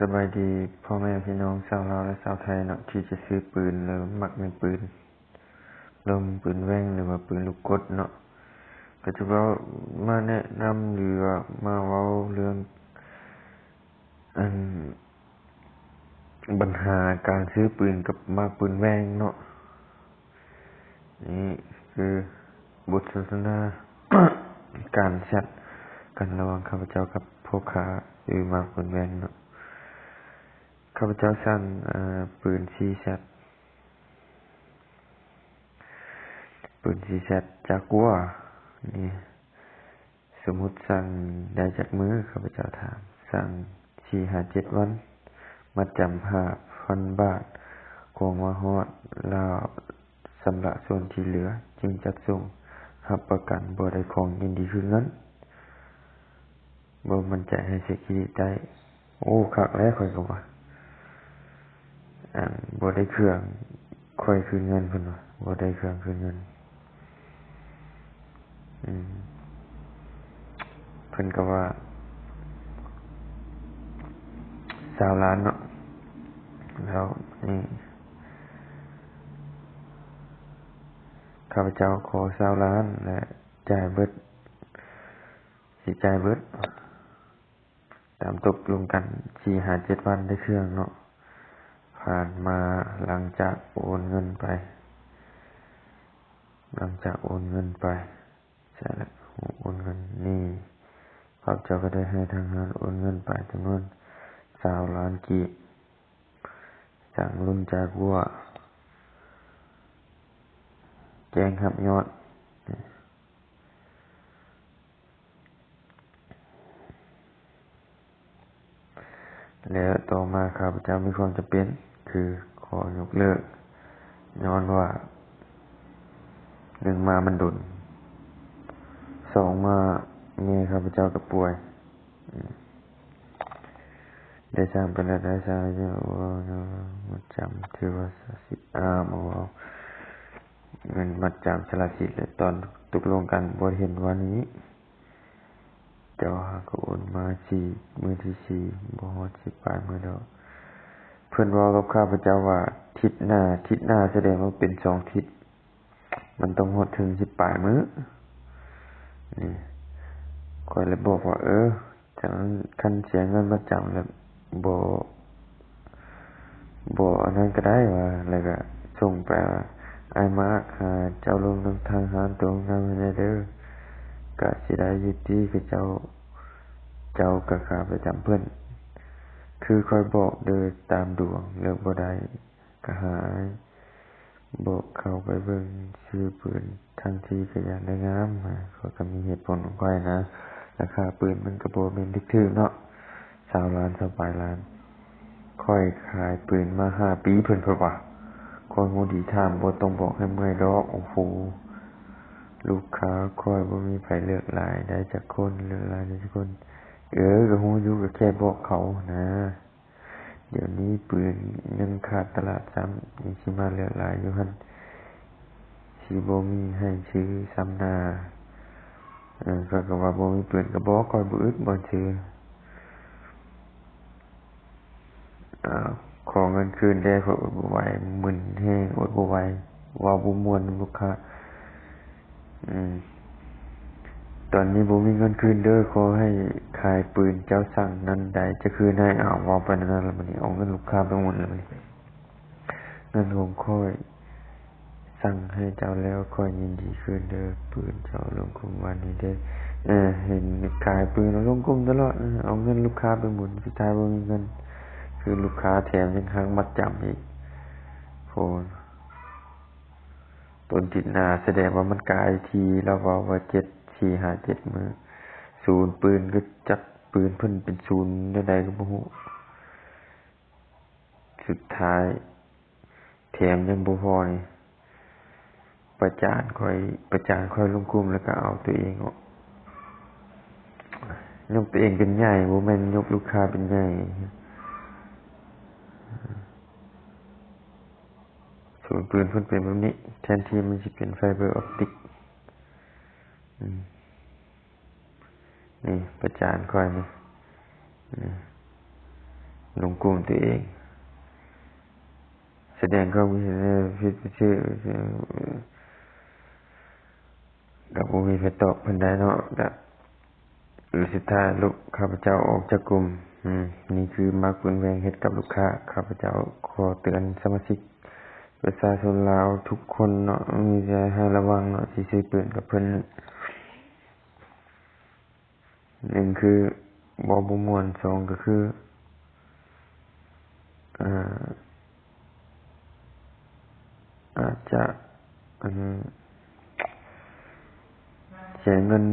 สบายดีพ่อแม่พี่น้องชาวลาวและชาวไทยเนาะที่จะซื้อปืนหรือมักมีปืนลมปืนแว่งหรือว่าปืนลูกกดเนาะก็จะว่ามาแนะนำหรือว่ามาเว้าเรื่องปัญหาการซื้อปืนกับมักปืนแว่งเนาะนี่คือบทสนทนา การแชทกันระหว่างข้าพเจ้ากับพ่อค้าหรือมักปืนแว่งเนาะข้าพเจ้าสั่งปืนซีแซดจากกัวนี่สมมุติสั่งได้จากมือข้าพเจ้าถามสั่ง4-5-7 วันมัดจำ5,000 บาทของมาฮอดแล้วสำหรับส่วนที่เหลือจึงจัดส่งรับประกันบ่ได้ของยินดีคืนเงินบ่มั่นใจให้เสียเครดิตได้โอ้คักแล้วข่อยก็ว่าบ่ได้เครื่องค่อยคืนเงินเพิ่นว่าบ่ได้เครื่องคืนเงินเพิ่นก็ว่า20 ล้านเนาะแล้วนี่ข้าพเจ้าขอ20 ล้านและจ่ายเบิดตามตกลงกัน 4-5-7 วันได้เครื่องเนาะผ่านมาหลังจากโอนเงินไปใช่แล้วโอนเงินนี่ข้าพเจ้าก็ได้ให้ทางงานโอนเงินไปจำนวน20 ล้านกีบจากรุ่นจากวัวแจ้งครับยอดแล้วต่อมาข้าพเจ้ามีความจำเป็นคือขอยกเลิกย้อนว่า1มามันดุน2มาแม่ข้าพเจ้าก็ป่วยได้สร้างเป็นรายจ่ายมัดจำถือว่าเงินมัดจำสละสิทธิ์และตอนตกลงกันบ่เห็นวันนี้เจ้าหาก็โอนมามื้อที่4บ่ฮอด10ปลายมื้อแล้วเพิ่นเว้ากับข้าพเจ้าว่าทิศหน้าแสดงว่าเป็น2ทิศมันต้องฮอดถึง10ปลายมื้อนี่ข้อยเลยบอกว่าจังคันเสียเงินมัดจำแล้วบ่อันนั้นก็ได้ว่าแล้วก็ส่งไปว่าอ้ายมาร์คเจ้าลงทางหารตรงนั้นให้เด้อก็สิได้ยุติกับเจ้าก็ข้าไปจำเพิ่นคือค่อยบอกโดยตามดวงเลือกบ่ได้ก็หายบอกเข้าไปเบิ่งซื้อปืนทั้งที่ก็อยากได้งามเขาก็มีเหตุผลของค่อยนะราคาปืนมันก็บ่แม่นถึกๆเนาะ20 ล้าน20ปลายล้านค่อยขายปืนมา5 ปีเพิ่นว่าค่อยฮู้ดีถามบ่ต้องบอกให้เมื่อยดอกโอ้โหลูกค้าค่อยบ่มีไผเลือกหลายได้จักคนเลือกหลายได้จักคนก็ฮู้อยู่ก็แค่บอกเขานะเดี๋ยวนี้ปืนยังขาดตลาดซ้ำยังสิมาเลือกหลายอยู่หั่นสิบ่มีให้ซื้อซ้ำหน้าก็ว่าบ่มีปืนก็บอกค่อยบ่อึดบ่ซื้อขอเงินคืนได้เพราะอดบ่ไหวมึนแฮงอดบ่ไหวว่าบ่ม่วนลูกค้าตอนนี้บ่มีเงินคืนเด้อขอให้ขายปืนเจ้าสั่งนั้นได้จะคืนให้เว้าไปนั่นแล้วบัดนี้เอาเงินลูกค้าไปหมดแล้วบัดนี้เงินของข้อยสั่งให้เจ้าแล้วข้อยยินดีคืนเด้อปืนเจ้าลงคุมวันนี้เด้อเห็นขายปืนแล้วลงคุมตลอดเอาเงินลูกค้าไปหมุนสุดท้ายบ่มีเงินคือลูกค้าแถมยังค้างมัดจำอีกโหต้นติดหน้าแสดงว่ามันกลายทีแล้วว่า4-5-7 มื้อศูนย์ปืนก็จัดปืนเพิ่นเป็นศูนย์ใดๆก็บ่ฮู้สุดท้ายแถมยังบ่พอนี่ประจานค่อยลงกลุ่มแล้วก็เอาตัวเองออกยกตัวเองเป็นใหญ่บ่แม่นยกลูกค้าเป็นใหญ่ศูนย์ปืนเพิ่นเป็นแบบนี้แทนที่มันสิเป็นไฟเบอร์ออปติกนี่ประจานค่อยนี่ ลงกลุ่มตัวเองแสดงความคิดเห็นผิดชื่อกับบ่มีไผตอบเพิ่นได้เนาะก็สุดท้ายลูกข้าพเจ้าออกจากกลุ่มนี่คือมักบุญแวงเฮ็ดกับลูกค้าข้าพเจ้าขอเตือนสมาชิกประชาชนลาวทุกคนเนาะมีใจให้ระวังเนาะสิซื้อปืนกับเพิ่นหนึ่งคือบ่ม่วนสองก็คืออ่าอาจจะเสียเงิน